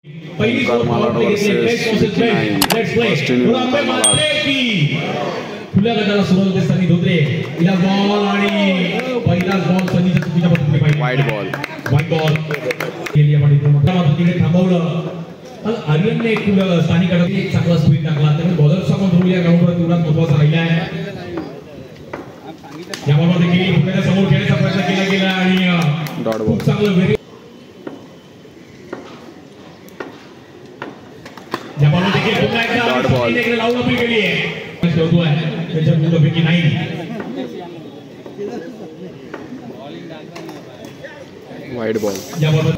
Omkar Malad versus Vicky nine. First inning Omkar Malad. खुल्या गटाला सुरुवात देताना धोत्रे या बॉल आणि पहिलाच बॉल सनीच्या चुकीच्या पद्धतीने पाहिजे. वाईड बॉल केली आपण इथे मात्र तिने थांबवलं. पण आर्यनने एक स्थानिक गटात एक चांगला स्पीड टाकला. त्यामुळे बॉलरचा पण रोल या ग्राउंडवर तेवढाच महत्त्वाचा राहिला आहे. या बॉलवर देखील पुण्याच्या समोर खेळण्याचा प्रयत्न केला गेला आणि डॉट बॉल चांगलं या बॉलवर देखील पुन्हा एकदा लावून अपील केली आहे. शोधतो आहे त्याच्या विरुद्धपैकी नाही. वाईड बॉल या बॉलवर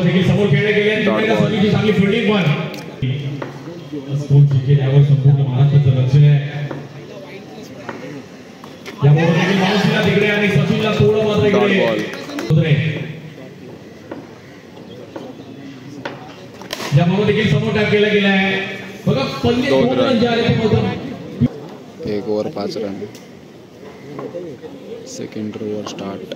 देखील समोर खेळले गेले. चांगली फिल्डिंग पण यावर संपूर्ण महाराष्ट्राचं लक्ष आहे. या बॉलवर देखील मावशीला तिकडे आणि सचिनला थोडं मात्र इकडे. या बॉलवर देखील समोर टॅप केला गेला आहे. बघा पल्ले 2 रन जे आले ते 1 over 5 run. Second over start.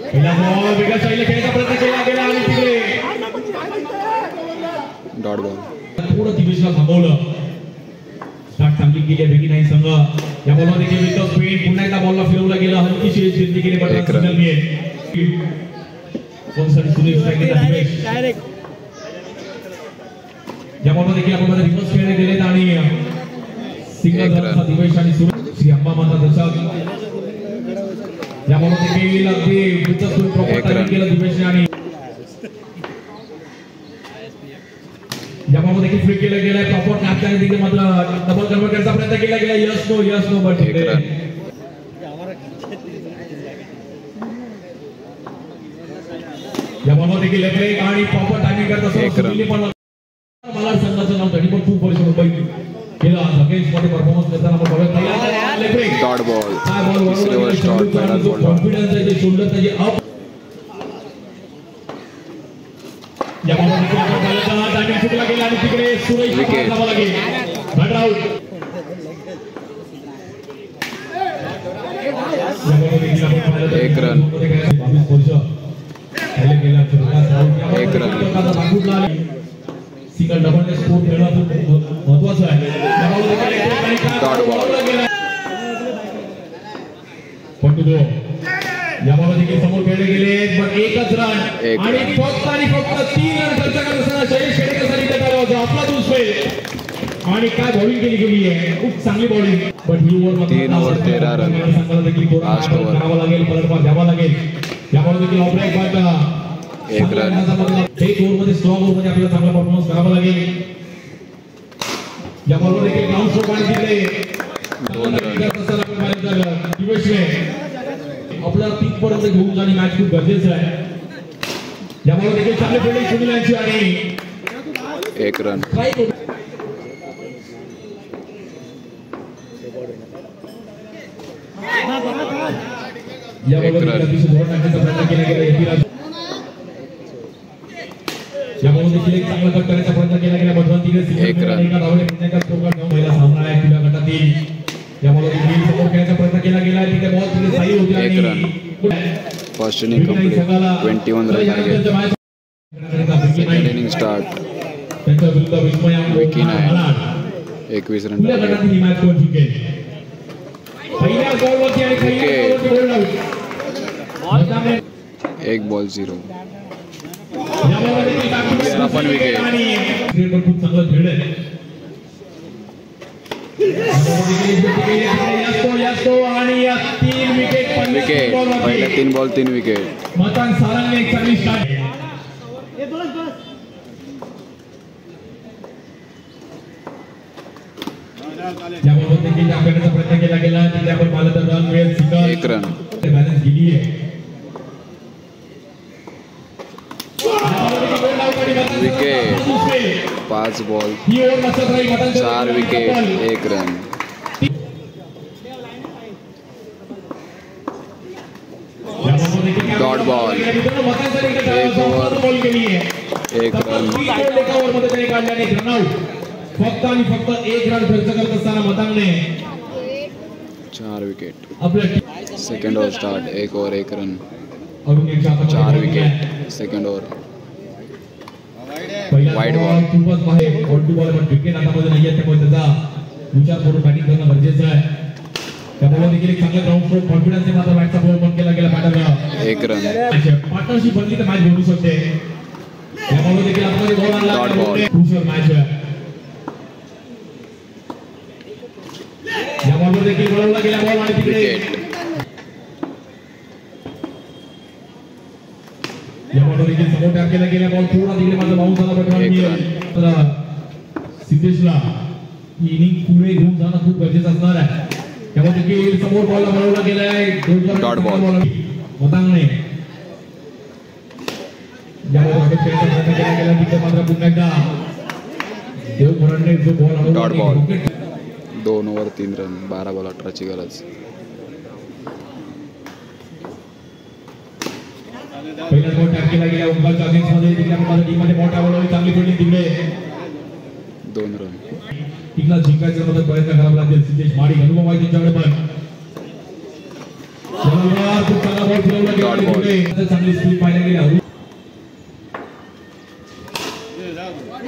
पहिला बॉल वेगळ्या स्टाईलने खेळण्याचा प्रयत्न केला गेला आणि तिकडे डॉट बॉल. थोडं दिवेशला थांबवलं. स्टार्ट चांगली केली आहे विकी नाईन संघ. या बॉलवर देखील विथ स्पीड पुन्हा एकदा बॉलला फिरवला गेला. हलकीशी चिरती केली पण सिग्नल मिळेल. कोणसाठी सुरेश दिवेश या बॉलवर देखील आपण रिव्हर्स खेळले गेलेत आणि सिंगल रनचा दिवेश आणि सुरेश श्री अंबा माता दशक. या बॉलवर देखील अगदी विचक्षण प्रॉपर केलं दिवेशने आणि या बॉलवर देखील फ्लिक केलं गेलं. प्रॉपर कॅच करण्यात देखील मात्र डबल कन्वर्ट करण्याचा प्रयत्न केला गेला. यस नो बट या बॉलवर देखील लेग आणि प्रॉपर टायमिंग करत असतो. मला संघाचं नाव तरी पण खूप वर्ष मुंबई केलं. अगेन्स्ट मध्ये परफॉर्मन्स करताना आपण बघत डॉट बॉल. तिसरे ओव्हर स्टार्ट. पहिला बॉल कॉन्फिडन्स आहे जे शोल्डर त्याचे अप. या बॉलवर देखील आपण टायमिंग चुकला गेला आणि तिकडे सुरेश धावा लागेल. Run out. या बॉलवर देखील आपण पाहिलं 1 रन. 22 वर्ष पहले गेला तर 1 रन. सिंगल डबल स्कोर खेळणं खूप महत्त्वाचं आहे. Dot ball. या बॉलवर देखील समोर खेळले गेले पण एकच रन आणि फक्त 3 रन खर्च करत असताना शैलेश शेडेकरसाठी त्याचा आपला दुसरे आणि काय बॉलिंग केली गेली आहे. खूप चांगली bowling. But he over 3 over 13 run. Last over करावा लागेल. पलटवार द्यावा लागेल. या बॉलवर देखील ऑफलाईन बॉल 1 रन. एक ओव्हरमध्ये स्ट्रॉंग ओव्हरमध्ये आपल्याला चांगला परफॉर्मन्स करावा लागेल. या बॉलवर देखील ग्राउंड स्ट्रोक आणि तिकडे 2 रन. दिवेशने आपल्याला 3 पर्यंत घेऊन जाणे मॅच खूप गरजेचं आहे. या बॉलवर देखील चांगली फिल्डिंग सुनील यांची आणि 1 रन. या बॉलवर अतिशय जोरात टाकण्याचा प्रयत्न केला गेला. या बॉल देखील एक चांगला कट करण्याचा प्रयत्न केला गेला. बटन तिकडे 1 रन. एका धावने पुण्याचा स्कोर घेऊन पहिला सामना आहे खुल्या गटातील. या बॉल देखील समोर खेळण्याचा प्रयत्न केला गेला. तिथे बॉल तिथे साई होती 1 run. First inning complete. 21 run target. Second inning start. त्यांच्या विरुद्ध विकी नाईन 21 रन खुल्या गटातील ही मॅच कोण जिंकेल. पहिल्या बॉलवरती आणि पहिल्या बॉलवरती बोल आउट. 1 बॉल 0. पण विकेट खूप चांगलं खेळ आहे. आणि या 3 विकेट विकेट. पहिल्या 3 बॉल 3 विकेट. मतान सारंगने एक चांगली स्टार्ट. या बॉलवर देखील टाकण्याचा प्रयत्न केला गेला. तिथे आपण पाहिलं तर रन मिळेल. Single 1 run. बॅलन्स गेली आहे. Wicket. 5 ball 4 wicket 1 run. Dot ball. 1 over 1 run. फक्त आणि फक्त 1 रन खर्च करत असताना मतांगणे 4 विकेट. आपल्या second over start. 1 over 1 run, Arun यांच्या हातामध्ये 4 ball आहे. विकेट. सेकंड ओव्हर पहिला Wide ball ball. खूपच बाहेर. बॉल टू बॉल पण विकेट हातामध्ये नाही आहे, त्यामुळे त्याचा विचार करून बॅटिंग करणं गरजेचं आहे. त्या बॉलवर देखील एक चांगला ग्राउंड फ्लोर कॉन्फिडन्स मात्र बॅटचा बॉल बंद केला गेला बॅटरला. 1 रन. पार्टनरशिप बनली तर मॅच बनू शकते. या बॉलवर देखील आतमध्ये बॉल आणला. Dot ball. क्रुशियल मॅच आहे. या बॉलवर देखील वळवला गेला बॉल आणि तिकडे विकेट. या बॉलवर देखील समोर टॅप केला गेला बॉल थोडा तिकडे मात्र बाउन्स झाला. पण सिद्धेशला ही इनिंग पुढे घेऊन जाणं खूप गरजेचं असणार आहे. त्यामुळे देखील समोर बॉलला वळवला गेलाय. Dot ball. मतांगणे या बॉलवर खेळण्याचा प्रयत्न केला गेला. तिथे मात्र पुन्हा एकदा देव भरणने जो ball Dot ball. 2 over 3 run, 12 ball 18ची गरज. पहिला बॉल टॅप केला गेला ओंकारच्या अगेन्स्टमध्ये. तिकडे मात्र टीममध्ये मोठा बॉल चांगली फिल्डिंग तिकडे 2 रन. टीमला जिंकायचा मदत प्रयत्न करावा लागेल. सिद्धेश माडिक अनुभव आहे त्यांच्याकडे पण. खूप चांगला बॉल फिरवला गेला Dot ball. तिकडे. चांगली स्पीड पाहायला गेली.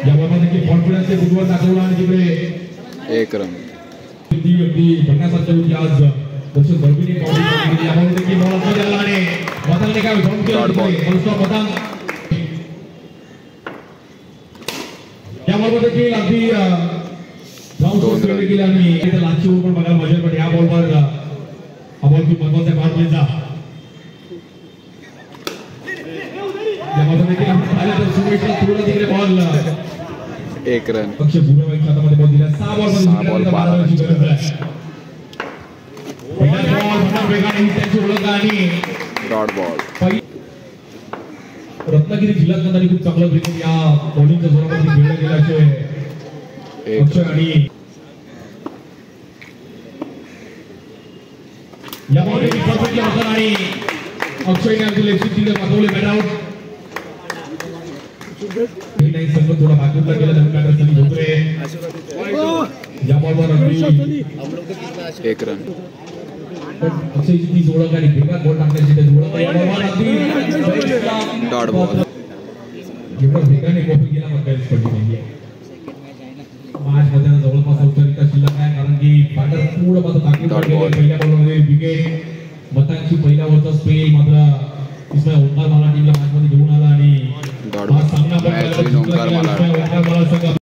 या बॉलमध्ये देखील कॉन्फिडन्स बुधवार दाखवला आणि तिकडे 1 रन. ती अगदी बघण्यासारखी होती आज. दर्शक बर्बीने बॉलिंग केली. यामध्ये देखील बॉल आतमध्ये आला आणि मतांगने काय डाऊन केला Dot ball. तिकडे. फर्स्ट ऑफ मतांग या बॉलवर देखील अगदी दोन रन. गेले आणि इथे लास्टची ओव्हर पण बघायला मजा. पण या बॉलवर हा बॉल खूप महत्वाचा आहे भारतीयचा. या बॉलवर देखील आपण पाहिलं तर सुरेशला थोडं तिकडे बॉल 1 रन. पक्ष भूमिका हातामध्ये बॉल दिला. 6 बॉल 12 रन. पहिला बॉल पुन्हा वेगाने ही त्यांची ओळख आणि डॉट बॉल. रत्नागिरी जिल्ह्यात खूप चांगलं क्रिकेट या बॉलिंगच्या जोरावरती खेळलं गेल्याचे 1 अक्षय आणि या बॉलने परफेक्टली होता आणि अक्षयने अगदी लेफ्ट तिकडे पाठवले बॅट आउट. नाही संघ थोडा बॅकअपला गेला. नवीन बॅटर सनी धोत्रे या बॉलवर अगदी 1 रन. अक्षयची ती ओळख आणि वेगात बॉल टाकण्याची त्याची ओळख आहे. या बॉलवर अगदी डॉट बॉल. एवढा वेगाने बॉल गेला पण काहीच पडली नाहीये. मॅच मध्ये जवळपास औपचारिकता शिल्लक आहे कारण की बॅटर पूर्ण मात्र ताकीद Dot गेले. ball. पहिल्या बॉलमध्ये विकेट. मतांची पहिल्या ओव्हरचा स्पेल मात्र इसमें ओंकार मला टीमला मॅच मध्ये घेऊन आला आणि डॉट हा बॉल. सामना पण मॅच विन ओंकार मला. ओंकार मला संघ